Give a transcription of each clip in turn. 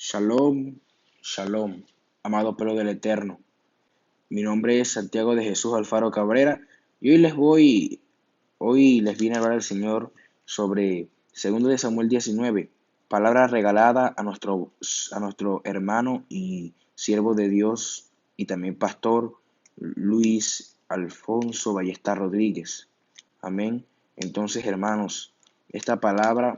Shalom, shalom, amado pueblo del Eterno. Mi nombre es Santiago de Jesús Alfaro Cabrera y hoy les vine a hablar al Señor sobre 2 de Samuel 19, palabra regalada a nuestro hermano y siervo de Dios y también pastor Luis Alfonso Ballester Rodríguez. Amén. Entonces, hermanos, esta palabra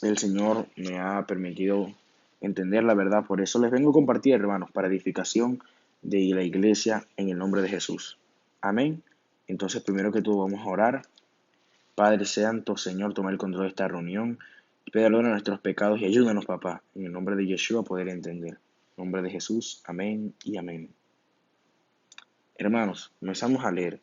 el Señor me ha permitido entender la verdad. Por eso les vengo a compartir, hermanos, para edificación de la iglesia en el nombre de Jesús. Amén. Entonces, primero que todo, vamos a orar. Padre Santo, Señor, toma el control de esta reunión. Perdona nuestros pecados y ayúdanos, papá, en el nombre de Yeshua a poder entender. En el nombre de Jesús. Amén y amén. Hermanos, comenzamos a leer.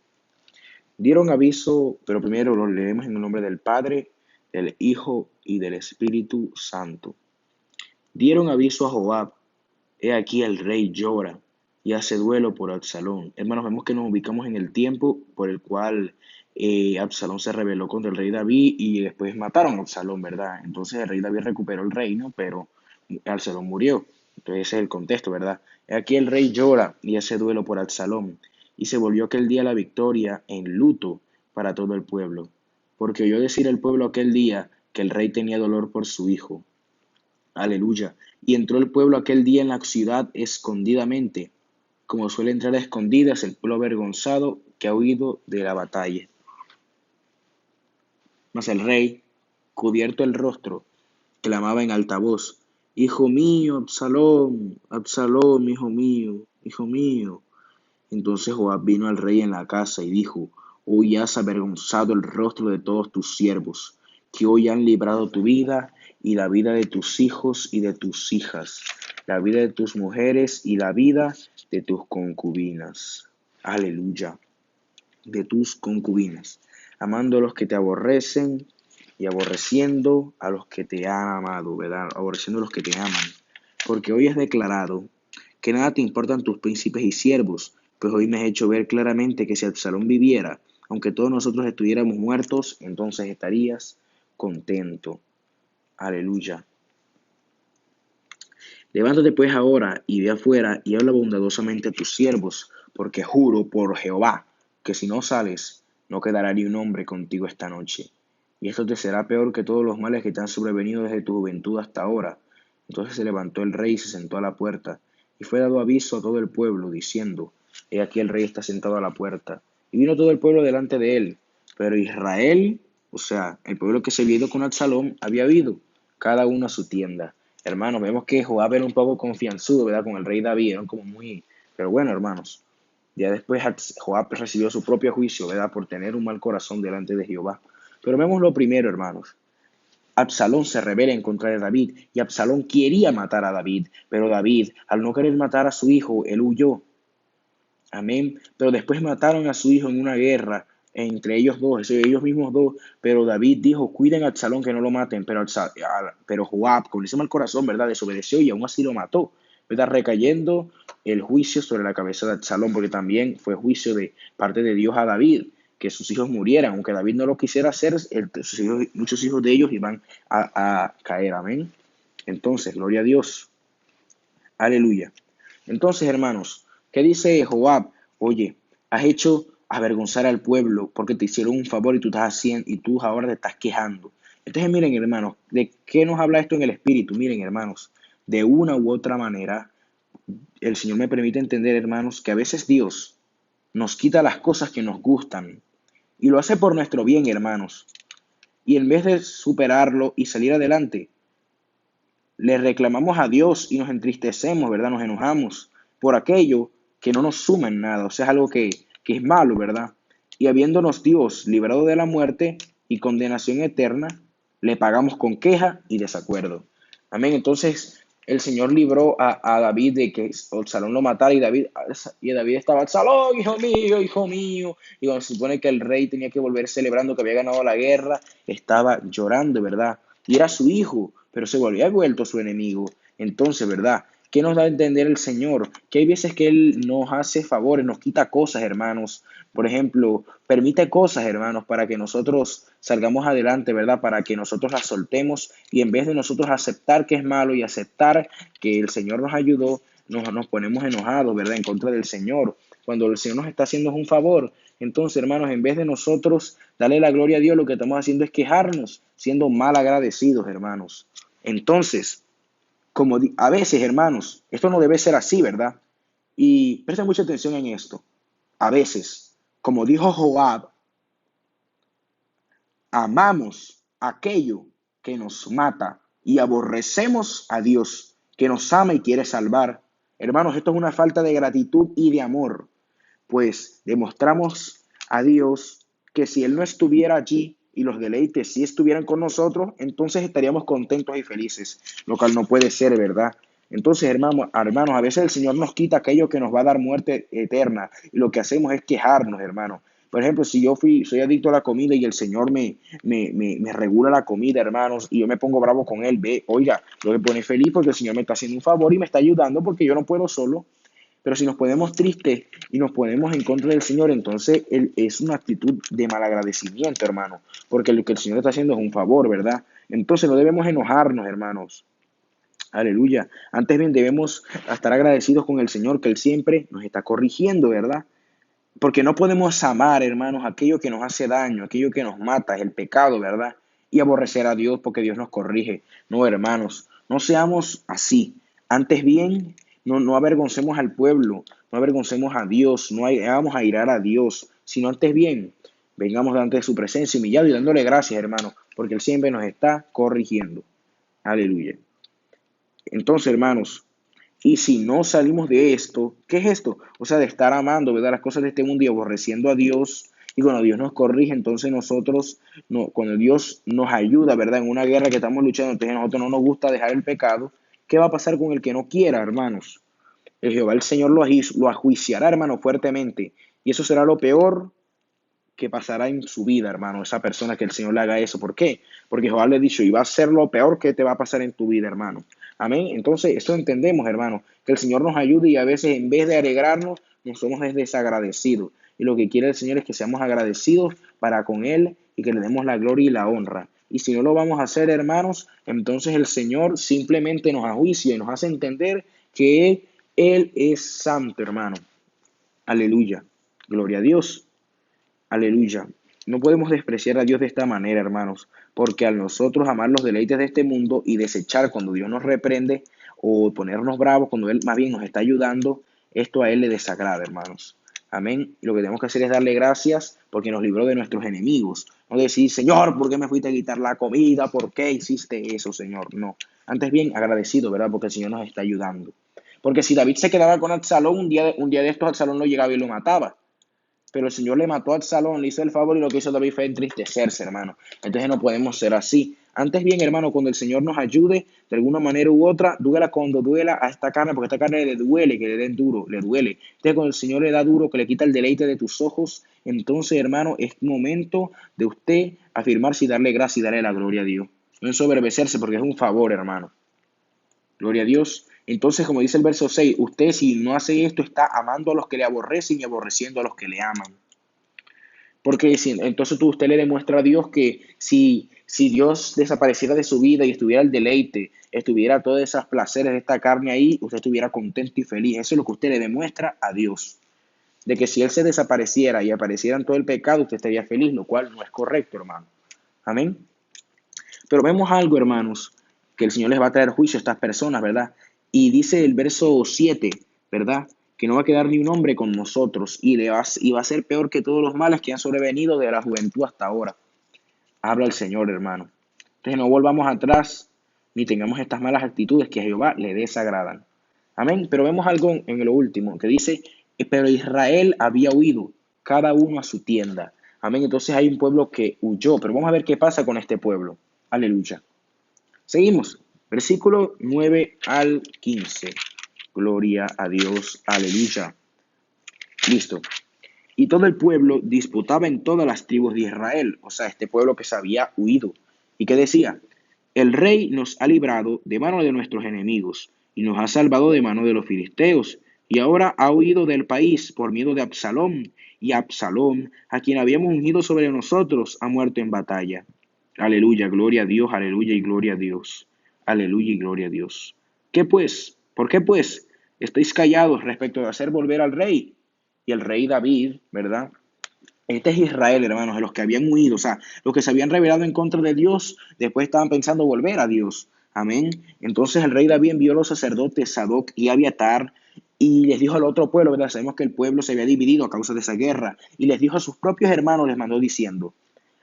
Dieron aviso, pero primero lo leemos en el nombre del Padre, del Hijo y del Espíritu Santo. Dieron aviso a Joab: he aquí el rey llora y hace duelo por Absalón. Hermanos, vemos que nos ubicamos en el tiempo por el cual Absalón se rebeló contra el rey David y después mataron a Absalón, ¿verdad? Entonces el rey David recuperó el reino, pero Absalón murió. Entonces ese es el contexto, ¿verdad? He aquí el rey llora y hace duelo por Absalón. Y se volvió aquel día la victoria en luto para todo el pueblo, porque oyó decir el pueblo aquel día que el rey tenía dolor por su hijo. Aleluya. Y entró el pueblo aquel día en la ciudad escondidamente, como suele entrar a escondidas el pueblo avergonzado que ha huido de la batalla. Mas el rey, cubierto el rostro, clamaba en alta voz: Hijo mío, Absalón, Absalón, hijo mío, hijo mío. Entonces Joab vino al rey en la casa y dijo: hoy has avergonzado el rostro de todos tus siervos, que hoy han librado tu vida y la vida de tus hijos y de tus hijas, la vida de tus mujeres y la vida de tus concubinas. Aleluya. De tus concubinas, amando a los que te aborrecen y aborreciendo a los que te han amado, ¿verdad? Aborreciendo a los que te aman. Porque hoy has declarado que nada te importan tus príncipes y siervos, pues hoy me has hecho ver claramente que si Absalón viviera, aunque todos nosotros estuviéramos muertos, entonces estarías contento. Aleluya. Levántate pues ahora y ve afuera y habla bondadosamente a tus siervos, porque juro por Jehová que si no sales, no quedará ni un hombre contigo esta noche. Y esto te será peor que todos los males que te han sobrevenido desde tu juventud hasta ahora. Entonces se levantó el rey y se sentó a la puerta, y fue dado aviso a todo el pueblo, diciendo: he aquí el rey está sentado a la puerta. Y vino todo el pueblo delante de él. Pero Israel, o sea, el pueblo que se había ido con Absalón, había ido, cada uno a su tienda. Hermanos, vemos que Joab era un poco confianzudo, ¿verdad? Con el rey David, eran como muy... Pero bueno, hermanos, ya después Joab recibió su propio juicio, ¿verdad? Por tener un mal corazón delante de Jehová. Pero vemos lo primero, hermanos. Absalón se rebela en contra de David y Absalón quería matar a David, pero David, al no querer matar a su hijo, él huyó. Amén. Pero después mataron a su hijo en una guerra entre ellos dos, ellos mismos dos. Pero David dijo: cuiden a Absalón, que no lo maten. Pero Joab, con ese mal corazón, ¿verdad?, desobedeció y aún así lo mató, ¿verdad?, recayendo el juicio sobre la cabeza de Absalón, porque también fue juicio de parte de Dios a David, que sus hijos murieran. Aunque David no lo quisiera hacer, muchos hijos de ellos iban a caer. Amén. Entonces, gloria a Dios. Aleluya. Entonces, hermanos, ¿qué dice Joab? Oye, has hecho avergonzar al pueblo porque te hicieron un favor y tú estás haciendo y tú ahora te estás quejando. Entonces, miren, hermanos, ¿de qué nos habla esto en el espíritu? Miren, hermanos, de una u otra manera, el Señor me permite entender, hermanos, que a veces Dios nos quita las cosas que nos gustan y lo hace por nuestro bien, hermanos. Y en vez de superarlo y salir adelante, le reclamamos a Dios y nos entristecemos, ¿verdad? Nos enojamos por aquello que no nos suma en nada, o sea, es algo que es malo, ¿verdad? Y habiéndonos Dios librado de la muerte y condenación eterna, le pagamos con queja y desacuerdo. Amén. Entonces, el Señor libró a David de que Absalón lo matara y David estaba: Absalón, hijo mío, hijo mío. Y cuando se supone que el rey tenía que volver celebrando que había ganado la guerra, estaba llorando, ¿verdad? Y era su hijo, pero se había vuelto su enemigo. Entonces, ¿verdad? ¿Qué nos da a entender el Señor? Que hay veces que Él nos hace favores, nos quita cosas, hermanos. Por ejemplo, permite cosas, hermanos, para que nosotros salgamos adelante, ¿verdad? Para que nosotros las soltemos y en vez de nosotros aceptar que es malo y aceptar que el Señor nos ayudó, nos ponemos enojados, ¿verdad? En contra del Señor. Cuando el Señor nos está haciendo un favor, entonces, hermanos, en vez de nosotros darle la gloria a Dios, lo que estamos haciendo es quejarnos, siendo mal agradecidos, hermanos. Entonces, a veces, hermanos, esto no debe ser así, ¿verdad? Y presten mucha atención en esto. A veces, como dijo Joab, amamos aquello que nos mata y aborrecemos a Dios que nos ama y quiere salvar. Hermanos, esto es una falta de gratitud y de amor, pues demostramos a Dios que si Él no estuviera allí y los deleites si estuvieran con nosotros, entonces estaríamos contentos y felices, lo cual no puede ser, ¿verdad? Entonces, hermanos, a veces el Señor nos quita aquello que nos va a dar muerte eterna y lo que hacemos es quejarnos, hermanos. Por ejemplo, si soy adicto a la comida y el Señor me regula la comida, hermanos, y yo me pongo bravo con Él, oiga, yo me pone feliz porque el Señor me está haciendo un favor y me está ayudando porque yo no puedo solo. Pero si nos ponemos tristes y nos ponemos en contra del Señor, entonces es una actitud de malagradecimiento, hermano, porque lo que el Señor está haciendo es un favor, ¿verdad? Entonces no debemos enojarnos, hermanos. Aleluya. Antes bien debemos estar agradecidos con el Señor, que Él siempre nos está corrigiendo, ¿verdad? Porque no podemos amar, hermanos, aquello que nos hace daño, aquello que nos mata, es el pecado, ¿verdad? Y aborrecer a Dios porque Dios nos corrige. No, hermanos, no seamos así. Antes bien, no avergoncemos al pueblo, no avergoncemos a Dios, no vamos a irar a Dios, sino antes bien, vengamos delante de su presencia humillado y dándole gracias, hermanos, porque Él siempre nos está corrigiendo. Aleluya. Entonces, hermanos, y si no salimos de esto, ¿qué es esto? O sea, de estar amando, ¿verdad? Las cosas de este mundo y aborreciendo a Dios. Y cuando Dios nos corrige, entonces nosotros, no, cuando Dios nos ayuda, ¿verdad? En una guerra que estamos luchando, entonces a nosotros no nos gusta dejar el pecado. ¿Qué va a pasar con el que no quiera, hermanos? El Jehová, el Señor, lo ajuiciará, hermano, fuertemente. Y eso será lo peor que pasará en su vida, hermano, esa persona que el Señor le haga eso. ¿Por qué? Porque Jehová le ha dicho, y va a ser lo peor que te va a pasar en tu vida, hermano. Amén. Entonces, eso entendemos, hermano, que el Señor nos ayude y a veces en vez de alegrarnos, nos somos desagradecidos. Y lo que quiere el Señor es que seamos agradecidos para con Él y que le demos la gloria y la honra. Y si no lo vamos a hacer, hermanos, entonces el Señor simplemente nos ajuicia y nos hace entender que Él es santo, hermano. Aleluya. Gloria a Dios. Aleluya. No podemos despreciar a Dios de esta manera, hermanos, porque al nosotros amar los deleites de este mundo y desechar cuando Dios nos reprende o ponernos bravos cuando Él más bien nos está ayudando, esto a Él le desagrada, hermanos. Amén. Lo que tenemos que hacer es darle gracias porque nos libró de nuestros enemigos. No decir, Señor, ¿por qué me fuiste a quitar la comida? ¿Por qué hiciste eso, Señor? No. Antes bien, agradecido, ¿verdad? Porque el Señor nos está ayudando. Porque si David se quedaba con Absalón, un día de estos Absalón lo llegaba y lo mataba. Pero el Señor le mató a Absalón, le hizo el favor y lo que hizo David fue entristecerse, hermano. Entonces no podemos ser así. Antes bien, hermano, cuando el Señor nos ayude de alguna manera u otra, duela cuando duela a esta carne, porque esta carne le duele que le den duro, le duele. Entonces cuando el Señor le da duro, que le quita el deleite de tus ojos, entonces, hermano, es momento de usted afirmarse y darle gracias y darle la gloria a Dios. No ensoberbecerse porque es un favor, hermano. Gloria a Dios. Entonces, como dice el verso 6, usted si no hace esto está amando a los que le aborrecen y aborreciendo a los que le aman. Porque entonces usted le demuestra a Dios que si Dios desapareciera de su vida y estuviera el deleite, estuviera todos esos placeres de esta carne ahí, usted estuviera contento y feliz. Eso es lo que usted le demuestra a Dios. De que si Él se desapareciera y apareciera en todo el pecado, usted estaría feliz, lo cual no es correcto, hermano. Amén. Pero vemos algo, hermanos, que el Señor les va a traer juicio a estas personas, ¿verdad? Y dice el verso 7, ¿verdad? Que no va a quedar ni un hombre con nosotros y va a ser peor que todos los males que han sobrevenido de la juventud hasta ahora. Habla el Señor, hermano. Entonces no volvamos atrás ni tengamos estas malas actitudes que a Jehová le desagradan. Amén. Pero vemos algo en lo último que dice, pero Israel había huido, cada uno a su tienda. Amén. Entonces hay un pueblo que huyó, pero vamos a ver qué pasa con este pueblo. Aleluya. Seguimos. Versículo 9 al 15. Gloria a Dios. Aleluya. Listo. Y todo el pueblo disputaba en todas las tribus de Israel, o sea, este pueblo que se había huido. ¿Y qué decía? El rey nos ha librado de mano de nuestros enemigos y nos ha salvado de mano de los filisteos. Y ahora ha huido del país por miedo de Absalom, y Absalom, a quien habíamos ungido sobre nosotros, ha muerto en batalla. Aleluya, gloria a Dios, aleluya y gloria a Dios. Aleluya y gloria a Dios. ¿Qué pues? ¿Por qué pues estáis callados respecto de hacer volver al rey? Y el rey David, ¿verdad? Este es Israel, hermanos, de los que habían huido, o sea, los que se habían rebelado en contra de Dios, después estaban pensando volver a Dios. Amén. Entonces el rey David envió a los sacerdotes Sadoc y Abiatar y les dijo al otro pueblo, ¿verdad? Sabemos que el pueblo se había dividido a causa de esa guerra, y les dijo a sus propios hermanos, les mandó diciendo,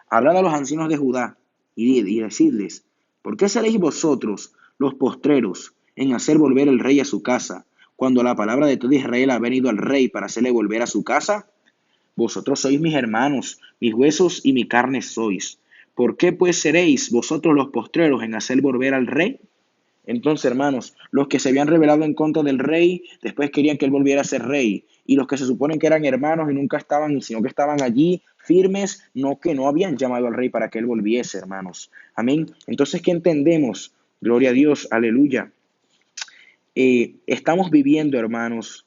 hablad a los ancianos de Judá y decidles, ¿por qué seréis vosotros los postreros en hacer volver el rey a su casa, cuando la palabra de todo Israel ha venido al rey para hacerle volver a su casa? Vosotros sois mis hermanos, mis huesos y mi carne sois. ¿Por qué pues seréis vosotros los postreros en hacer volver al rey? Entonces, hermanos, los que se habían rebelado en contra del rey, después querían que él volviera a ser rey. Y los que se suponen que eran hermanos y nunca estaban, sino que estaban allí firmes, no que no habían llamado al rey para que él volviese, hermanos. Amén. Entonces, ¿qué entendemos? Gloria a Dios, aleluya. Estamos viviendo, hermanos,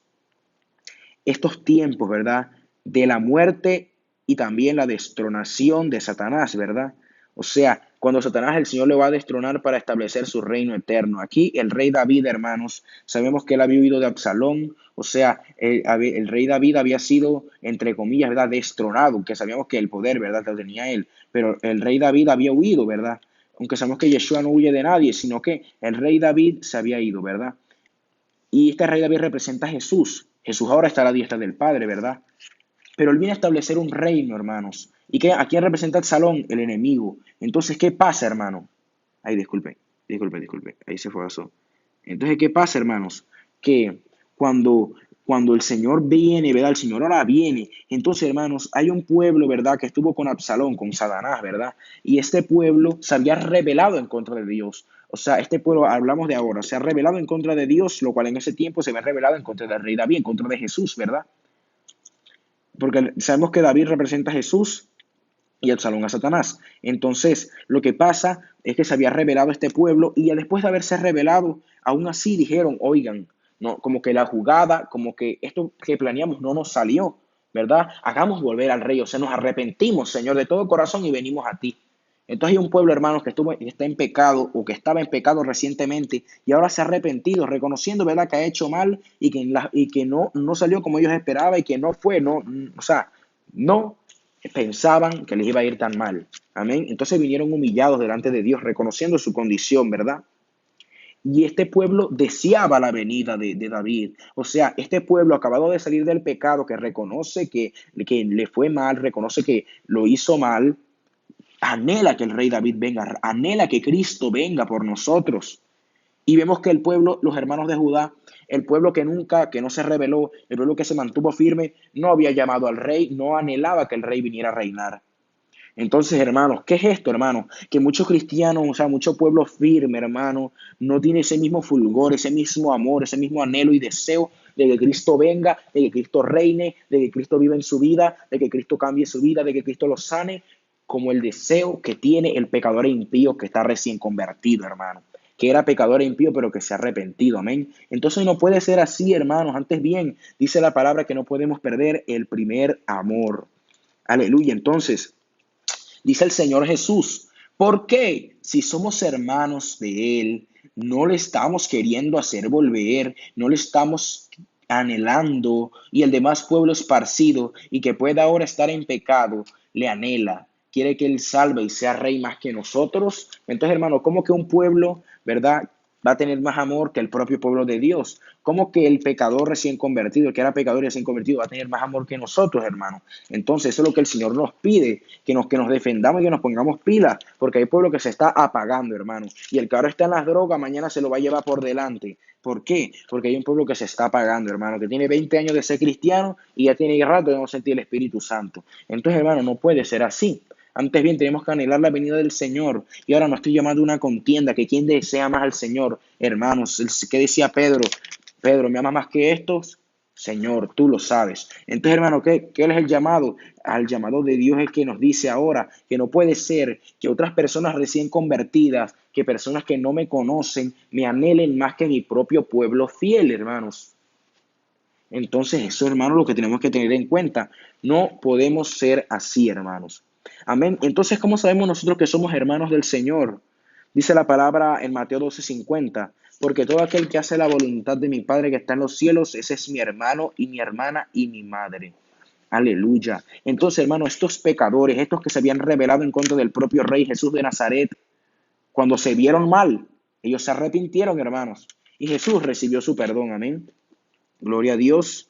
estos tiempos, ¿verdad? De la muerte y también la destronación de Satanás, ¿verdad? O sea, cuando Satanás el Señor le va a destronar para establecer su reino eterno. Aquí el rey David, hermanos, sabemos que él había huido de Absalón, o sea, el rey David había sido, entre comillas, ¿verdad? Destronado, que sabíamos que el poder, ¿verdad? Lo tenía él, pero el rey David había huido, ¿verdad? Aunque sabemos que Yeshua no huye de nadie, sino que el rey David se había ido, ¿verdad? Y este rey David representa a Jesús. Jesús ahora está a la diestra del Padre, ¿verdad? Pero él viene a establecer un reino, hermanos. ¿Y a quién representa Absalón? El enemigo. Entonces, ¿qué pasa, hermano? Ay, disculpe. Ahí se fue eso. Entonces, ¿qué pasa, hermanos? Que cuando, cuando el Señor viene, ¿verdad? El Señor ahora viene. Entonces, hermanos, hay un pueblo, ¿verdad? Que estuvo con Absalón, con Satanás, ¿verdad? Y este pueblo se había rebelado en contra de Dios. O sea, este pueblo, hablamos de ahora, se ha rebelado en contra de Dios, lo cual en ese tiempo se había rebelado en contra del rey David, en contra de Jesús, ¿verdad? Porque sabemos que David representa a Jesús y Absalón a Satanás. Entonces, lo que pasa es que se había revelado este pueblo y después de haberse revelado, aún así dijeron, oigan, no, como que la jugada, como que esto que planeamos no nos salió, ¿verdad? Hagamos volver al rey, o sea, nos arrepentimos, Señor, de todo corazón y venimos a ti. Entonces hay un pueblo, hermanos, que está en pecado o que estaba en pecado recientemente y ahora se ha arrepentido, reconociendo, ¿verdad?, que ha hecho mal y que no salió como ellos esperaban y que no fue, o sea, no pensaban que les iba a ir tan mal. Amén. Entonces vinieron humillados delante de Dios, reconociendo su condición, ¿verdad? Y este pueblo deseaba la venida de David. O sea, este pueblo acabado de salir del pecado, que reconoce que le fue mal, reconoce que lo hizo mal, anhela que el rey David venga, anhela que Cristo venga por nosotros. Y vemos que el pueblo, los hermanos de Judá, el pueblo que no se rebeló, el pueblo que se mantuvo firme, no había llamado al rey, no anhelaba que el rey viniera a reinar. Entonces, hermanos, ¿qué es esto, hermano? Que muchos cristianos, o sea, mucho pueblo firme, hermano, no tiene ese mismo fulgor, ese mismo amor, ese mismo anhelo y deseo de que Cristo venga, de que Cristo reine, de que Cristo viva en su vida, de que Cristo cambie su vida, de que Cristo lo sane, como el deseo que tiene el pecador e impío que está recién convertido, hermano. Que era pecador e impío, pero que se ha arrepentido, amén. Entonces no puede ser así, hermanos. Antes bien, dice la palabra que no podemos perder el primer amor. Aleluya. Entonces, dice el Señor Jesús, ¿por qué si somos hermanos de Él, no le estamos queriendo hacer volver, no le estamos anhelando y el demás pueblo esparcido y que pueda ahora estar en pecado, le anhela? Quiere que Él salve y sea rey más que nosotros. Entonces, hermano, ¿cómo que un pueblo, verdad, va a tener más amor que el propio pueblo de Dios? ¿Cómo que el pecador recién convertido, el que era pecador y recién convertido, va a tener más amor que nosotros, hermano? Entonces, eso es lo que el Señor nos pide, que nos defendamos y que nos pongamos pilas, porque hay pueblo que se está apagando, hermano. Y el que ahora está en las drogas, mañana se lo va a llevar por delante. ¿Por qué? Porque hay un pueblo que se está apagando, hermano, que tiene 20 años de ser cristiano y ya tiene rato de no sentir el Espíritu Santo. Entonces, hermano, no puede ser así. Antes bien, tenemos que anhelar la venida del Señor. Y ahora no estoy llamando a una contienda, que quien desea más al Señor, hermanos. ¿Qué decía Pedro? Pedro, ¿me ama más que estos? Señor, tú lo sabes. Entonces, hermano, ¿qué es el llamado? Al llamado de Dios es que nos dice ahora que no puede ser que otras personas recién convertidas, que personas que no me conocen, me anhelen más que mi propio pueblo fiel, hermanos. Entonces, eso, hermanos, lo que tenemos que tener en cuenta. No podemos ser así, hermanos. Amén. Entonces, ¿cómo sabemos nosotros que somos hermanos del Señor? Dice la palabra en Mateo 12:50, porque todo aquel que hace la voluntad de mi Padre que está en los cielos, ese es mi hermano y mi hermana y mi madre. Aleluya. Entonces, hermanos, estos pecadores, estos que se habían rebelado en contra del propio Rey Jesús de Nazaret, cuando se vieron mal, ellos se arrepintieron, hermanos, y Jesús recibió su perdón. Amén. Gloria a Dios.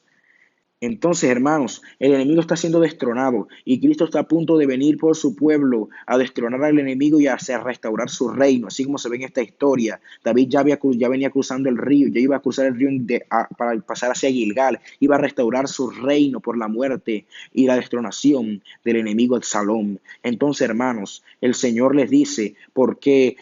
Entonces, hermanos, el enemigo está siendo destronado y Cristo está a punto de venir por su pueblo a destronar al enemigo y a restaurar su reino, así como se ve en esta historia. David ya venía cruzando el río, ya iba a cruzar el río para pasar hacia Gilgal, iba a restaurar su reino por la muerte y la destronación del enemigo Absalom. Entonces, hermanos, el Señor les dice, ¿por qué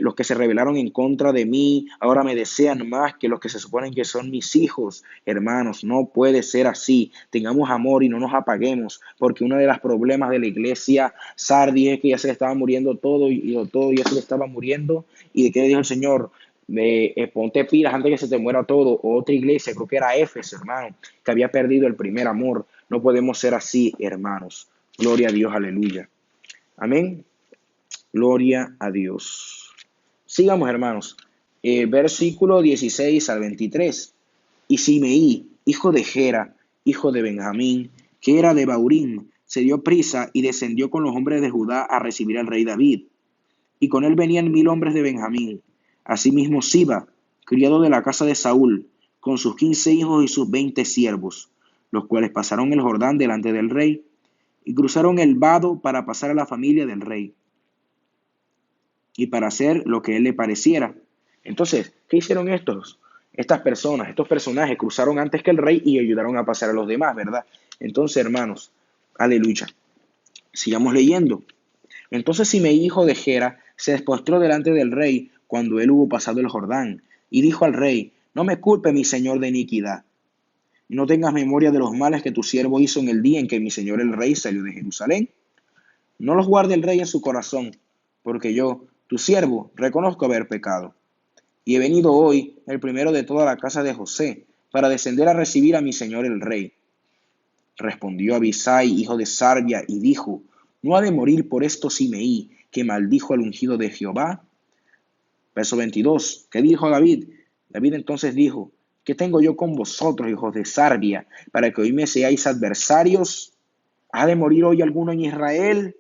los que se rebelaron en contra de mí ahora me desean más que los que se suponen que son mis hijos? Hermanos, no puede ser así. Tengamos amor y no nos apaguemos, porque uno de los problemas de la iglesia Sardis es que ya se le estaba muriendo todo ya se le estaba muriendo. ¿Y de qué le dijo el Señor? Ponte pilas antes que se te muera todo. Otra iglesia, creo que era Éfeso, hermano, que había perdido el primer amor. No podemos ser así, hermanos. Gloria a Dios, aleluya. Amén. Gloria a Dios. Sigamos, hermanos. Versículo 16 al 23. Y Simeí, hijo de Gera, hijo de Benjamín, que era de Baurín, se dio prisa y descendió con los hombres de Judá a recibir al rey David. Y con él venían 1000 hombres de Benjamín. Asimismo Siba, criado de la casa de Saúl, con sus 15 hijos y sus 20 siervos, los cuales pasaron el Jordán delante del rey y cruzaron el vado para pasar a la familia del rey y para hacer lo que él le pareciera. Entonces, ¿qué hicieron estas personas, estos personajes? Cruzaron antes que el rey y ayudaron a pasar a los demás, ¿verdad? Entonces, hermanos, aleluya. Sigamos leyendo. Entonces Simei, hijo de Gera, se despostró delante del rey cuando él hubo pasado el Jordán, y dijo al rey: no me culpe mi señor de iniquidad, y no tengas memoria de los males que tu siervo hizo en el día en que mi señor el rey salió de Jerusalén. No los guarde el rey en su corazón, porque yo, tu siervo, reconozco haber pecado. Y he venido hoy, el primero de toda la casa de José, para descender a recibir a mi señor el rey. Respondió Abisai, hijo de Sarbia, y dijo: ¿no ha de morir por esto Simeí, que maldijo al ungido de Jehová? Verso 22. ¿Qué dijo David? David entonces dijo: ¿qué tengo yo con vosotros, hijos de Sarbia, para que hoy me seáis adversarios? ¿Ha de morir hoy alguno en Israel?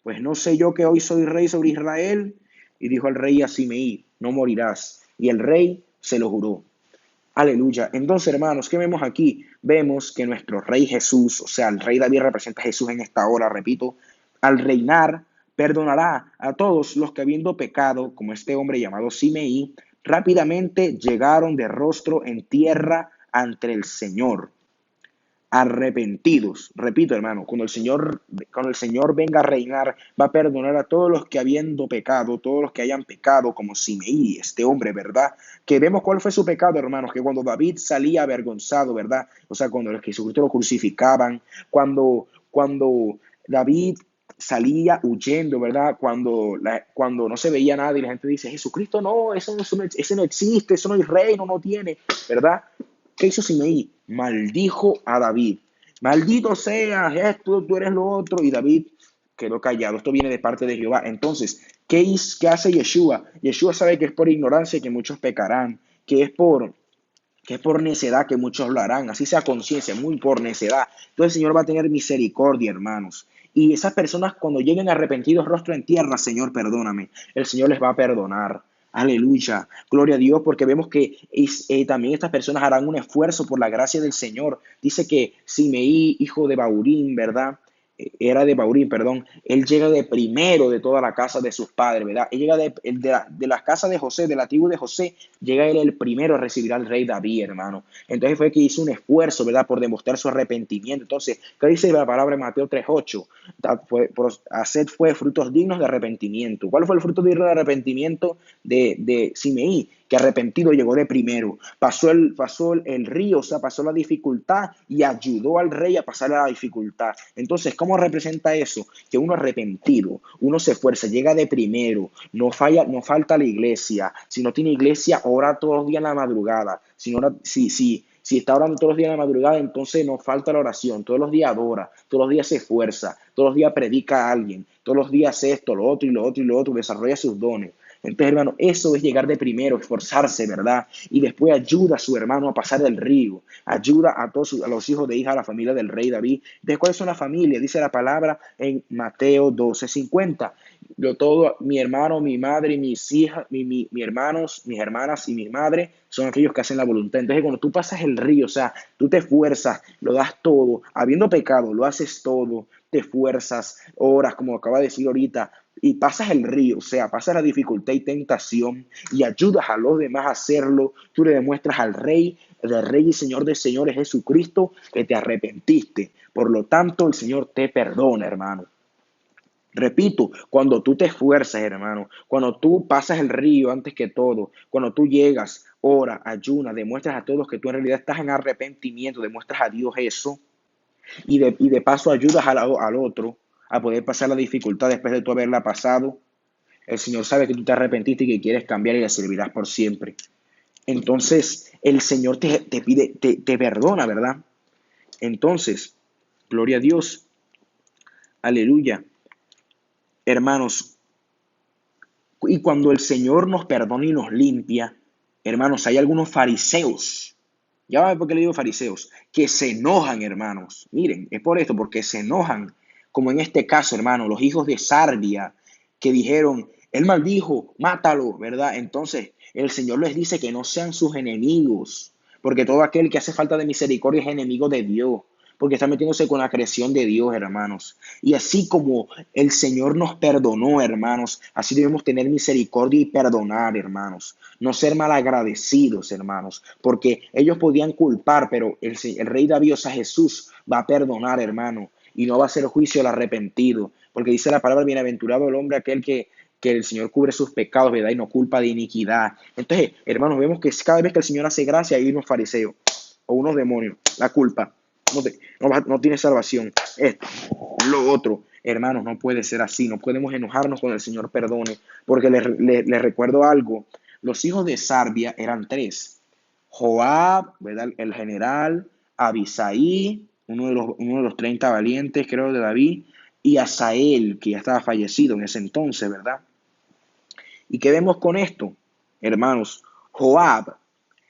Pues no sé yo que hoy soy rey sobre Israel. Y dijo el rey a Simeí: no morirás. Y el rey se lo juró. Aleluya. Entonces, hermanos, ¿qué vemos aquí? Vemos que nuestro rey Jesús, o sea, el rey David representa a Jesús en esta hora, repito, al reinar, perdonará a todos los que habiendo pecado, como este hombre llamado Simeí, rápidamente llegaron de rostro en tierra ante el Señor, arrepentidos. Repito, hermano, cuando el Señor venga a reinar, va a perdonar a todos los que habiendo pecado, todos los que hayan pecado, como Simeí, este hombre, ¿verdad? Que vemos cuál fue su pecado, hermanos, que cuando David salía avergonzado, ¿verdad? O sea, cuando los Jesucristo lo crucificaban, cuando David salía huyendo, ¿verdad? Cuando no se veía nada y la gente dice: Jesucristo no, ese no existe, eso no es reino, no tiene, ¿verdad? ¿Qué hizo Simeí? Maldijo a David. Maldito seas esto, tú eres lo otro. Y David quedó callado. Esto viene de parte de Jehová. Entonces, ¿qué hace Yeshua? Yeshua sabe que es por ignorancia que muchos pecarán, que es por necedad que muchos lo harán, así sea conciencia, muy por necedad. Entonces el Señor va a tener misericordia, hermanos. Y esas personas cuando lleguen arrepentidos rostro en tierra: Señor, perdóname, el Señor les va a perdonar. Aleluya, gloria a Dios, porque vemos que también estas personas harán un esfuerzo por la gracia del Señor. Dice que Simeí, hijo de Baurín, ¿verdad? Era de Baurín, perdón. Él llega de primero de toda la casa de sus padres, ¿verdad? Él llega de la casa de José, de la tribu de José, llega él el primero a recibir al rey David, hermano. Entonces fue que hizo un esfuerzo, ¿verdad? Por demostrar su arrepentimiento. Entonces, ¿qué dice la palabra en Mateo 3:8? Haced frutos dignos de arrepentimiento. ¿Cuál fue el fruto digno de arrepentimiento de Simeí? que arrepentido llegó de primero. Pasó el río, o sea, pasó la dificultad y ayudó al rey a pasar la dificultad. Entonces, ¿cómo representa eso? Que uno arrepentido, uno se esfuerza, llega de primero, no falla, no falta la iglesia. Si no tiene iglesia, ora todos los días en la madrugada. Si está orando todos los días en la madrugada, entonces no falta la oración. Todos los días adora, todos los días se esfuerza, todos los días predica a alguien, todos los días hace esto, lo otro y lo otro y lo otro, desarrolla sus dones. Entonces, hermano, eso es llegar de primero, esforzarse, ¿verdad? Y después ayuda a su hermano a pasar el río, ayuda a los hijos de hija, a la familia del rey David. ¿De cuáles son las familias? Dice la palabra en Mateo 12:50. Yo todo, mi hermano, mi madre, mis hijas, mis hermanos, mis hermanas y mi madre son aquellos que hacen la voluntad. Entonces, cuando tú pasas el río, o sea, tú te esfuerzas, lo das todo, habiendo pecado, lo haces todo, te esfuerzas, oras, como acaba de decir ahorita, y pasas el río, o sea, pasas la dificultad y tentación y ayudas a los demás a hacerlo, tú le demuestras al Rey, del Rey y Señor de señores Jesucristo, que te arrepentiste. Por lo tanto, el Señor te perdona, hermano. Repito, cuando tú te esfuerzas, hermano, cuando tú pasas el río antes que todo, cuando tú llegas, ora, ayunas, demuestras a todos que tú en realidad estás en arrepentimiento, demuestras a Dios eso, y de paso ayudas al otro a poder pasar la dificultad después de tú haberla pasado. El Señor sabe que tú te arrepentiste y que quieres cambiar y le servirás por siempre. Entonces, el Señor te pide, te perdona, ¿verdad? Entonces, gloria a Dios, aleluya. Hermanos, y cuando el Señor nos perdona y nos limpia, hermanos, hay algunos fariseos, ya va a ver por qué le digo fariseos, que se enojan, hermanos. Miren, es por esto, porque se enojan, como en este caso, hermano, los hijos de Sardia, que dijeron, él maldijo, mátalo, ¿verdad? Entonces, el Señor les dice que no sean sus enemigos, porque todo aquel que hace falta de misericordia es enemigo de Dios, porque está metiéndose con la creación de Dios, hermanos. Y así como el Señor nos perdonó, hermanos, así debemos tener misericordia y perdonar, hermanos. No ser malagradecidos, hermanos, porque ellos podían culpar, pero el Rey David, o sea, Jesús, va a perdonar, hermano, y no va a hacer juicio al arrepentido, porque dice la palabra, bienaventurado el hombre aquel que el Señor cubre sus pecados, ¿verdad? Y no culpa de iniquidad. Entonces, hermanos, vemos que cada vez que el Señor hace gracia hay unos fariseos o unos demonios, la culpa. No tiene salvación. Esto, lo otro. Hermanos, no puede ser así. No podemos enojarnos cuando el Señor perdone. Porque les recuerdo algo. Los hijos de Sarbia eran tres. Joab, ¿verdad? El general. Abisaí, uno de los 30 valientes, creo, de David. Y Asael, que ya estaba fallecido en ese entonces, ¿verdad? ¿Y qué vemos con esto? Hermanos, Joab,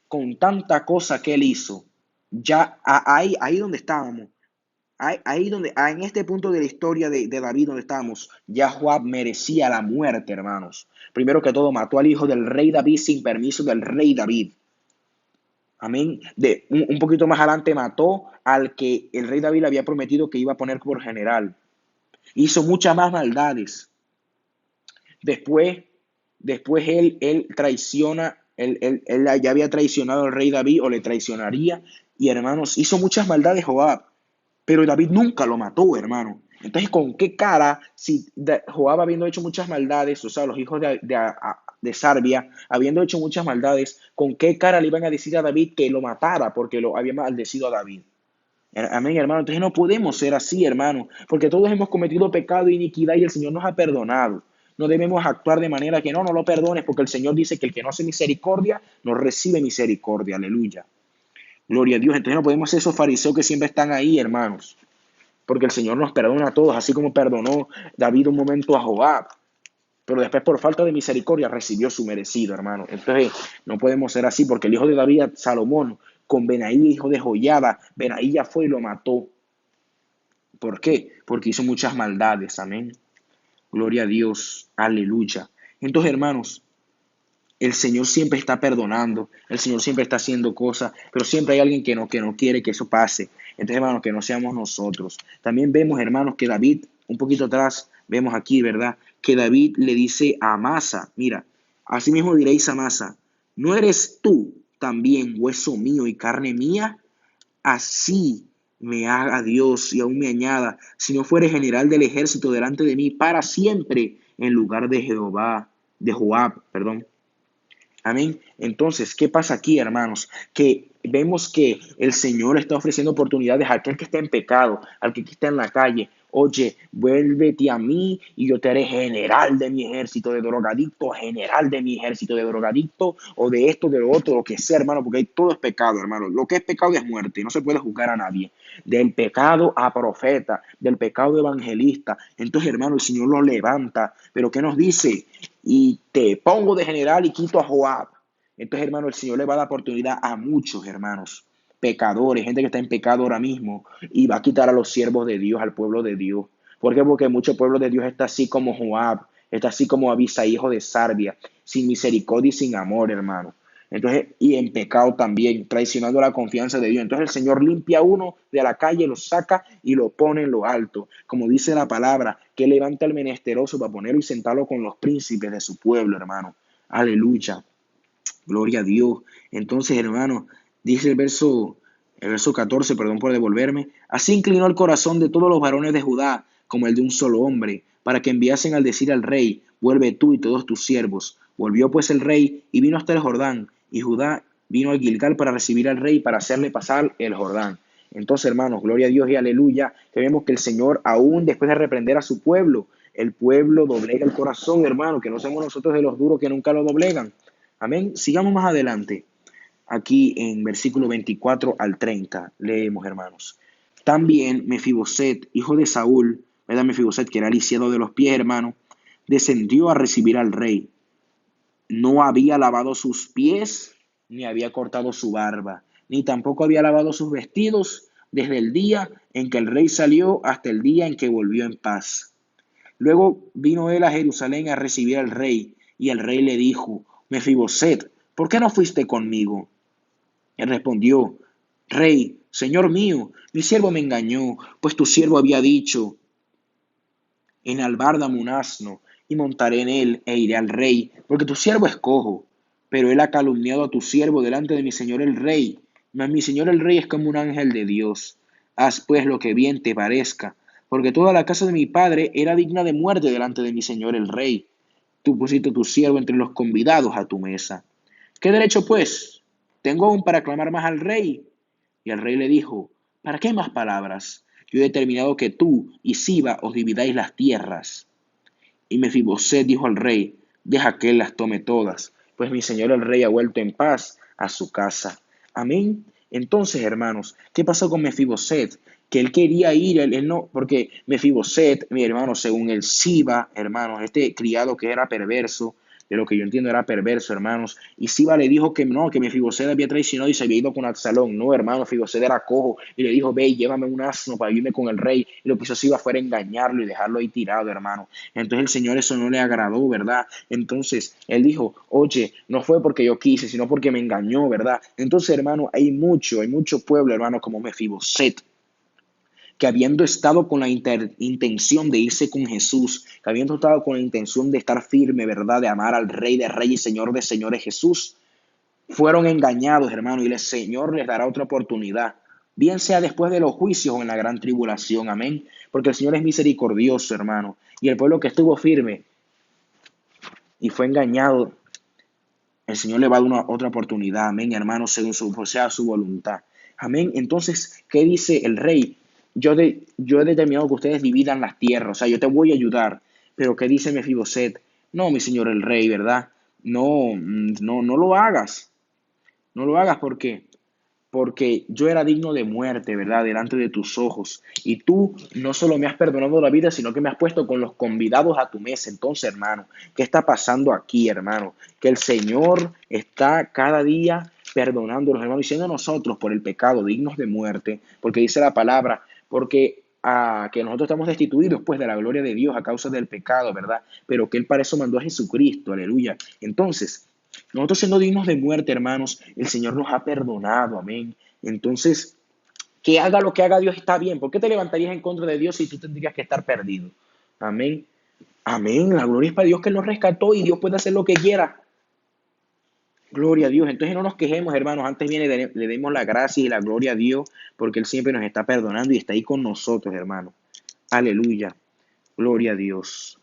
con tanta cosa que él hizo, ya ahí donde estábamos, ahí donde, en este punto de la historia de David donde estamos, ya Joab merecía la muerte, hermanos. Primero que todo, mató al hijo del rey David sin permiso del rey David. Amén. Un poquito más adelante mató al que el rey David le había prometido que iba a poner por general. Hizo muchas más maldades. Después, después él traiciona, él ya había traicionado al rey David o le traicionaría. Y hermanos, hizo muchas maldades Joab. Pero David nunca lo mató, hermano. Entonces, ¿con qué cara, si Joab habiendo hecho muchas maldades, o sea, los hijos de Sarbia, habiendo hecho muchas maldades, con qué cara le iban a decir a David que lo matara porque lo había maldecido a David? Amén, hermano. Entonces no podemos ser así, hermano, porque todos hemos cometido pecado e iniquidad y el Señor nos ha perdonado. No debemos actuar de manera que no lo perdones, porque el Señor dice que el que no hace misericordia no recibe misericordia. Aleluya. Gloria a Dios. Entonces no podemos ser esos fariseos que siempre están ahí, hermanos, porque el Señor nos perdona a todos, así como perdonó David un momento a Joab, pero después por falta de misericordia recibió su merecido, hermano. Entonces no podemos ser así, porque el hijo de David, Salomón, con Benaí, hijo de Joiada, Benaí ya fue y lo mató. ¿Por qué? Porque hizo muchas maldades, amén. Gloria a Dios, aleluya. Entonces, hermanos, el Señor siempre está perdonando, el Señor siempre está haciendo cosas, pero siempre hay alguien que no quiere que eso pase. Entonces, hermanos, que no seamos nosotros. También vemos, hermanos, que David, un poquito atrás, vemos aquí, ¿verdad? Que David le dice a Amasa, mira, así mismo diréis a Amasa, ¿no eres tú también hueso mío y carne mía? Así me haga Dios y aún me añada, si no fuere general del ejército delante de mí para siempre, en lugar de Jehová, de Joab, perdón. Amén. Entonces, ¿qué pasa aquí, hermanos? Que vemos que el Señor está ofreciendo oportunidades a aquel que está en pecado, al que está en la calle. Oye, vuélvete a mí y yo te haré general de mi ejército de drogadicto, general de mi ejército de drogadicto, o de esto, de lo otro, lo que sea, hermano, porque todo es pecado, hermano. Lo que es pecado es muerte, no se puede juzgar a nadie. Del pecado a profeta, del pecado a evangelista. Entonces, hermano, el Señor lo levanta. Pero ¿qué nos dice? Y te pongo de general y quito a Joab. Entonces, hermano, el Señor le va a dar oportunidad a muchos hermanos, pecadores, gente que está en pecado ahora mismo, y va a quitar a los siervos de Dios, al pueblo de Dios. ¿Por qué? Porque mucho pueblo de Dios está así como Joab, está así como Abisai, hijo de Sarbia, sin misericordia y sin amor, hermano. Entonces, y en pecado también, traicionando la confianza de Dios. Entonces el Señor limpia a uno de la calle, lo saca y lo pone en lo alto. Como dice la palabra, que levanta al menesteroso para ponerlo y sentarlo con los príncipes de su pueblo, hermano. Aleluya. Gloria a Dios. Entonces, hermano, dice el verso 14, perdón por devolverme. Así inclinó el corazón de todos los varones de Judá, como el de un solo hombre, para que enviasen al decir al rey, vuelve tú y todos tus siervos. Volvió pues el rey y vino hasta el Jordán, y Judá vino a Gilgal para recibir al rey, para hacerle pasar el Jordán. Entonces, hermanos, gloria a Dios y aleluya, que vemos que el Señor, aún después de reprender a su pueblo, el pueblo doblega el corazón, hermano, que no somos nosotros de los duros que nunca lo doblegan. Amén. Sigamos más adelante. Aquí en versículo 24 al 30 leemos, hermanos. También Mefiboset, hijo de Saúl, ¿verdad? Mefiboset, que era lisiado de los pies, hermano, descendió a recibir al rey. No había lavado sus pies, ni había cortado su barba, ni tampoco había lavado sus vestidos desde el día en que el rey salió hasta el día en que volvió en paz. Luego vino él a Jerusalén a recibir al rey, y el rey le dijo, Mefiboset, ¿por qué no fuiste conmigo? Él respondió, Rey, señor mío, mi siervo me engañó, pues tu siervo había dicho, enalbárdame un asno, y montaré en él, e iré al rey, porque tu siervo es cojo. Pero él ha calumniado a tu siervo delante de mi señor el rey, mas mi señor el rey es como un ángel de Dios. Haz pues lo que bien te parezca, porque toda la casa de mi padre era digna de muerte delante de mi señor el rey. Tú pusiste tu siervo entre los convidados a tu mesa. ¿Qué derecho, pues, tengo aún para clamar más al rey? Y el rey le dijo, ¿para qué más palabras? Yo he determinado que tú y Siba os dividáis las tierras. Y Mefiboset dijo al rey, deja que él las tome todas, pues mi señor el rey ha vuelto en paz a su casa. Amén. Entonces, hermanos, ¿qué pasó con Mefiboset? Que él quería ir, él no, porque Mefiboset, mi hermano, según el Siba, hermanos, este criado que era perverso, de lo que yo entiendo era perverso, hermanos, y Siba le dijo que no, que Mefiboset había traicionado y se había ido con Absalón. No, hermano, Mefiboset era cojo y le dijo, ve, llévame un asno para irme con el rey. Y lo que hizo Siba fue engañarlo y dejarlo ahí tirado, hermano. Entonces el Señor eso no le agradó, ¿verdad? Entonces él dijo, oye, no fue porque yo quise, sino porque me engañó, ¿verdad? Entonces, hermano, hay mucho pueblo, hermano, como Mefiboset, que habiendo estado con la intención de irse con Jesús, que habiendo estado con la intención de estar firme, ¿verdad? De amar al Rey de Reyes y Señor de Señores Jesús, fueron engañados, hermano, y el Señor les dará otra oportunidad, bien sea después de los juicios o en la gran tribulación, amén, porque el Señor es misericordioso, hermano, y el pueblo que estuvo firme y fue engañado, el Señor le va a dar otra oportunidad, amén, hermano, según sea su voluntad, amén. Entonces, ¿qué dice el rey? Yo he determinado que ustedes dividan las tierras, o sea, yo te voy a ayudar, pero ¿qué dice Mefiboset? No, mi señor el rey, ¿verdad? No, no lo hagas, no lo hagas porque yo era digno de muerte, ¿verdad? Delante de tus ojos. Y tú no solo me has perdonado la vida, sino que me has puesto con los convidados a tu mesa. Entonces, hermano, ¿qué está pasando aquí, hermano? Que el Señor está cada día perdonándonos, hermano, y siendo nosotros por el pecado dignos de muerte, porque dice la palabra, porque que nosotros estamos destituidos pues de la gloria de Dios a causa del pecado, ¿verdad? Pero que Él para eso mandó a Jesucristo, aleluya. Entonces, nosotros siendo dignos de muerte, hermanos, el Señor nos ha perdonado, amén. Entonces, que haga lo que haga Dios está bien. ¿Por qué te levantarías en contra de Dios si tú tendrías que estar perdido? Amén. Amén. La gloria es para Dios que nos rescató y Dios puede hacer lo que quiera. Gloria a Dios. Entonces no nos quejemos, hermanos. Antes viene, le demos la gracia y la gloria a Dios porque Él siempre nos está perdonando y está ahí con nosotros, hermanos. Aleluya. Gloria a Dios.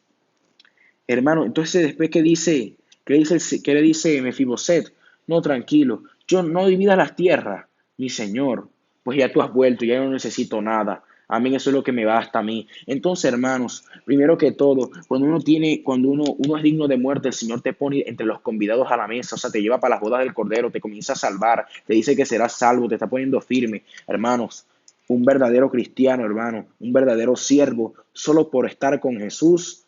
Hermano, entonces después que dice ¿Qué le dice Mefiboset? No, tranquilo, yo no dividas las tierras, mi señor, pues ya tú has vuelto, ya no necesito nada. Amén, eso es lo que me basta a mí. Entonces, hermanos, primero que todo, cuando uno es digno de muerte, el Señor te pone entre los convidados a la mesa, o sea, te lleva para las bodas del Cordero, te comienza a salvar, te dice que serás salvo, te está poniendo firme. Hermanos, un verdadero cristiano, hermano, un verdadero siervo, solo por estar con Jesús,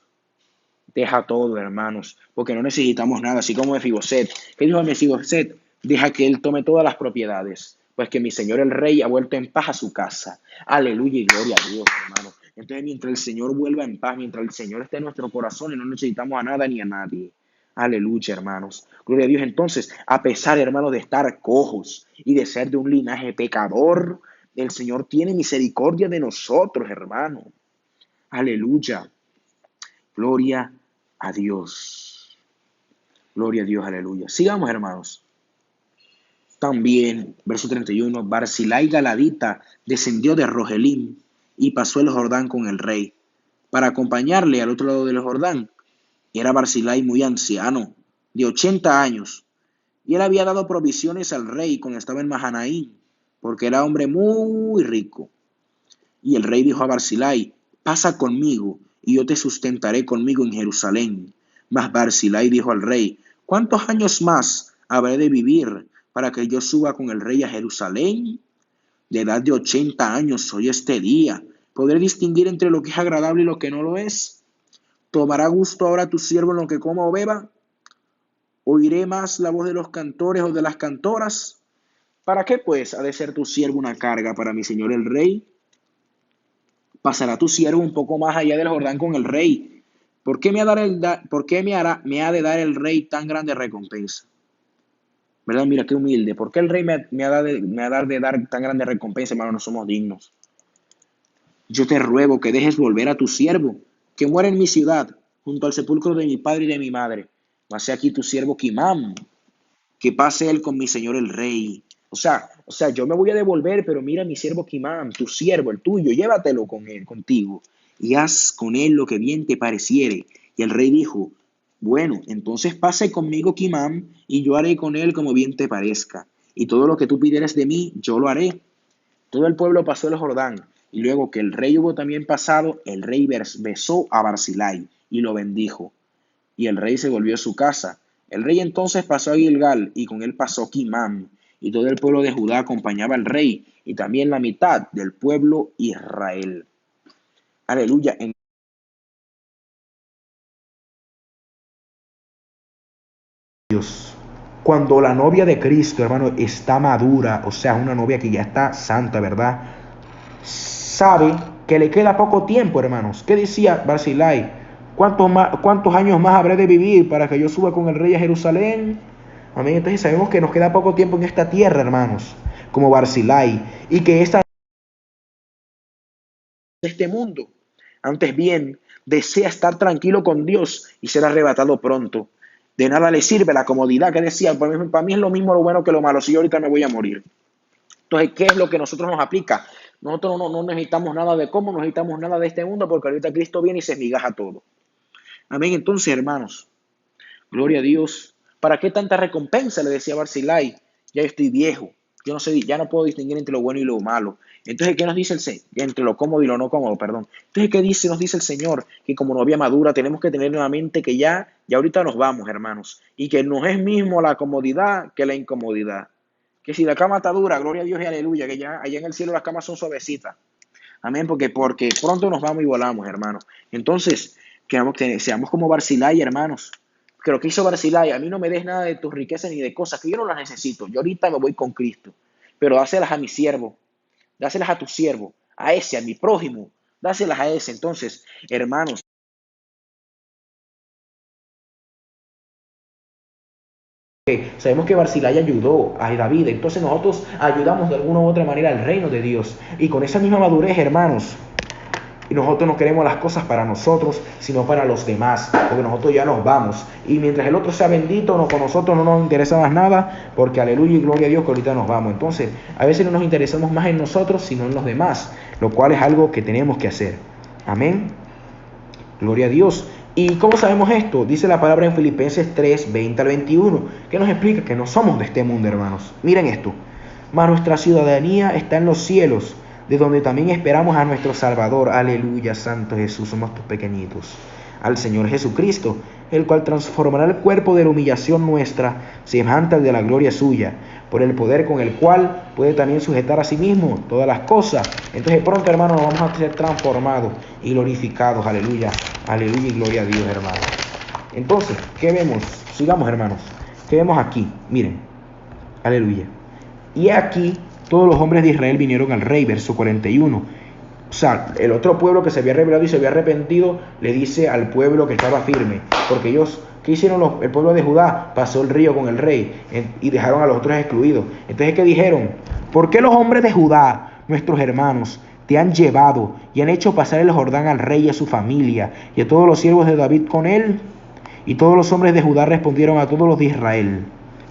deja todo, hermanos, porque no necesitamos nada, así como Mefiboset. ¿Qué dijo Mefiboset? Deja que él tome todas las propiedades, pues que mi señor el rey ha vuelto en paz a su casa. Aleluya y gloria a Dios, hermano. Entonces, mientras el Señor vuelva en paz, mientras el Señor esté en nuestro corazón, y no necesitamos a nada ni a nadie. Aleluya, hermanos. Gloria a Dios. Entonces, a pesar, hermanos, de estar cojos y de ser de un linaje pecador, el Señor tiene misericordia de nosotros, hermano. Aleluya. Gloria a Dios. Gloria a Dios, aleluya. Sigamos, hermanos. También, verso 31, Barzillai Galadita descendió de Rogelim y pasó el Jordán con el rey. Para acompañarle al otro lado del Jordán, era Barzillai muy anciano, de 80 años, y él había dado provisiones al rey cuando estaba en Mahanaim, porque era hombre muy rico. Y el rey dijo a Barzillai, pasa conmigo, y yo te sustentaré conmigo en Jerusalén. Mas Barzillai dijo al rey, ¿cuántos años más habré de vivir para que yo suba con el rey a Jerusalén? De edad de 80 años soy este día. ¿Podré distinguir entre lo que es agradable y lo que no lo es? ¿Tomará gusto ahora tu siervo en lo que coma o beba? ¿Oiré más la voz de los cantores o de las cantoras? ¿Para qué pues ha de ser tu siervo una carga para mi señor el rey? Pasará tu siervo un poco más allá del Jordán con el rey. ¿Por qué me ha de dar el rey tan grande recompensa? ¿Verdad? Mira qué humilde. ¿Por qué el rey me ha de dar tan grande recompensa, hermano? No somos dignos. Yo te ruego que dejes volver a tu siervo, que muera en mi ciudad, junto al sepulcro de mi padre y de mi madre. Mas he aquí tu siervo Kimam, que pase él con mi señor el rey. O sea, yo me voy a devolver, pero mira mi siervo Kimam, tu siervo, el tuyo, llévatelo con él, contigo, y haz con él lo que bien te pareciere. Y el rey dijo, bueno, entonces pase conmigo Kimam, y yo haré con él como bien te parezca. Y todo lo que tú pidieres de mí, yo lo haré. Todo el pueblo pasó el Jordán, y luego que el rey hubo también pasado, el rey besó a Barzillai y lo bendijo. Y el rey se volvió a su casa. El rey entonces pasó a Gilgal, y con él pasó Kimam, y todo el pueblo de Judá acompañaba al rey, y también la mitad del pueblo Israel. Aleluya. Dios. Cuando la novia de Cristo, hermano, está madura, o sea, una novia que ya está santa, ¿verdad? Sabe que le queda poco tiempo, hermanos. ¿Qué decía Barzillai? ¿Cuántos años más habré de vivir para que yo suba con el rey a Jerusalén? Amén. Entonces sabemos que nos queda poco tiempo en esta tierra, hermanos, como Barzillai, y que esta este mundo. Antes bien, desea estar tranquilo con Dios y ser arrebatado pronto. De nada le sirve la comodidad que decía, para mí es lo mismo lo bueno que lo malo, si yo ahorita me voy a morir. Entonces, ¿qué es lo que a nosotros nos aplica? Nosotros no necesitamos nada de cómo, no necesitamos nada de este mundo, porque ahorita Cristo viene y se migaja todo. Amén. Entonces, hermanos, gloria a Dios. ¿Para qué tanta recompensa? Le decía Barzillai. Ya estoy viejo. Yo no sé, ya no puedo distinguir entre lo bueno y lo malo. Entonces, ¿qué nos dice el Señor? Entre lo cómodo y lo no cómodo, perdón. Entonces, ¿qué nos dice el Señor? Que como novia madura tenemos que tener en la mente que ya ahorita nos vamos, hermanos. Y que no es mismo la comodidad que la incomodidad. Que si la cama está dura, gloria a Dios y aleluya, que ya allá en el cielo las camas son suavecitas. Amén, porque pronto nos vamos y volamos, hermanos. Entonces, seamos como Barzillai, hermanos. Que lo que hizo Barzillai, a mí no me des nada de tus riquezas ni de cosas, que yo no las necesito. Yo ahorita me voy con Cristo. Pero dáselas a mi siervo, dáselas a tu siervo, a ese, a mi prójimo, dáselas a ese. Entonces, hermanos, sabemos que Barzillai ayudó a David, entonces nosotros ayudamos de alguna u otra manera al reino de Dios. Y con esa misma madurez, hermanos, y nosotros no queremos las cosas para nosotros, sino para los demás, porque nosotros ya nos vamos. Y mientras el otro sea bendito, con nosotros no nos interesa más nada, porque aleluya y gloria a Dios que ahorita nos vamos. Entonces, a veces no nos interesamos más en nosotros, sino en los demás, lo cual es algo que tenemos que hacer. Amén. Gloria a Dios. ¿Y cómo sabemos esto? Dice la palabra en Filipenses 3, 20 al 21, que nos explica que no somos de este mundo, hermanos. Miren esto. Mas nuestra ciudadanía está en los cielos, de donde también esperamos a nuestro Salvador. Aleluya, Santo Jesús, somos tus pequeñitos. Al Señor Jesucristo, el cual transformará el cuerpo de la humillación nuestra, semejante al de la gloria suya, por el poder con el cual puede también sujetar a sí mismo todas las cosas. Entonces pronto, hermanos, vamos a ser transformados y glorificados. Aleluya, aleluya y gloria a Dios, hermanos. Entonces, ¿qué vemos? Sigamos, hermanos. ¿Qué vemos aquí? Miren, aleluya. Y aquí todos los hombres de Israel vinieron al rey, verso 41. O sea, el otro pueblo que se había rebelado y se había arrepentido le dice al pueblo que estaba firme, porque ellos, ¿qué hicieron el pueblo de Judá? Pasó el río con el rey y dejaron a los otros excluidos. Entonces, ¿qué dijeron? ¿Por qué los hombres de Judá, nuestros hermanos, te han llevado y han hecho pasar el Jordán al rey y a su familia y a todos los siervos de David con él? Y todos los hombres de Judá respondieron a todos los de Israel.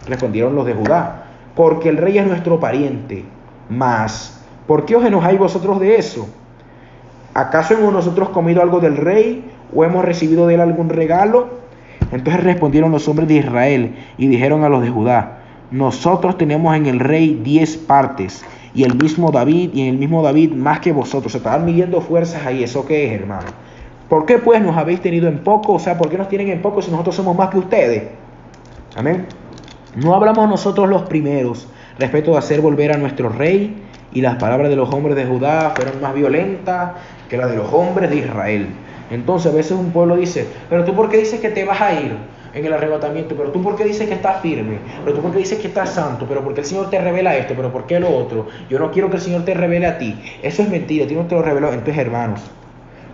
Respondieron los de Judá: porque el rey es nuestro pariente. Mas, ¿por qué os enojáis vosotros de eso? ¿Acaso hemos nosotros comido algo del rey o hemos recibido de él algún regalo? Entonces respondieron los hombres de Israel y dijeron a los de Judá: nosotros tenemos en el rey 10 partes y en el mismo David más que vosotros. Se estaban midiendo fuerzas ahí. ¿Eso qué es, hermano? ¿Por qué pues nos habéis tenido en poco? O sea, ¿por qué nos tienen en poco si nosotros somos más que ustedes? Amén. No hablamos nosotros los primeros respecto de hacer volver a nuestro rey, y las palabras de los hombres de Judá fueron más violentas que las de los hombres de Israel. Entonces a veces un pueblo dice: pero tú, ¿por qué dices que te vas a ir en el arrebatamiento? Pero tú, ¿por qué dices que estás firme? Pero tú, ¿por qué dices que estás santo? Pero ¿por qué el Señor te revela esto? Pero ¿por qué lo otro? Yo no quiero que el Señor te revele a ti. Eso es mentira, a ti no te lo reveló. Entonces, hermanos,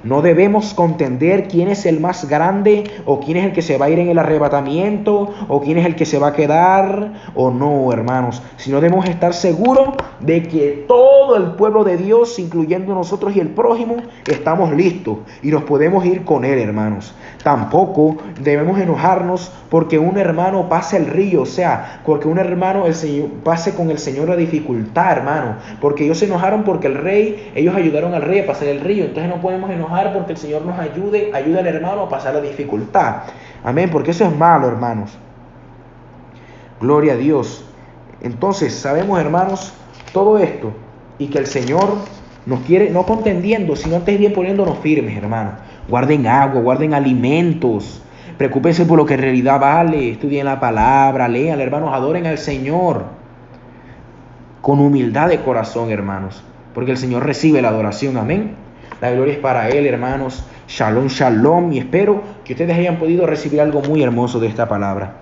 no debemos contender quién es el más grande, o quién es el que se va a ir en el arrebatamiento, o quién es el que se va a quedar, o no, hermanos. Sino debemos estar seguros de que todo el pueblo de Dios, incluyendo nosotros y el prójimo, estamos listos y nos podemos ir con él, hermanos. Tampoco debemos enojarnos porque un hermano pase el río, o sea, porque un hermano pase con el Señor la dificultad, hermano. Porque ellos se enojaron porque ellos ayudaron al rey a pasar el río. Entonces no podemos enojar porque el Señor nos ayuda al hermano a pasar la dificultad. Amén, porque eso es malo, hermanos. Gloria a Dios. Entonces sabemos, hermanos, todo esto, y que el Señor nos quiere no contendiendo, sino antes bien poniéndonos firmes, hermanos. Guarden agua, guarden alimentos, preocúpense por lo que en realidad vale, estudien la palabra, lean, hermanos, adoren al Señor con humildad de corazón, hermanos, porque el Señor recibe la adoración. Amén. La gloria es para Él, hermanos. Shalom, shalom. Y espero que ustedes hayan podido recibir algo muy hermoso de esta palabra.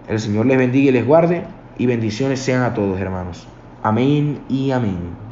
El Señor les bendiga y les guarde, y bendiciones sean a todos, hermanos. Amén y amén.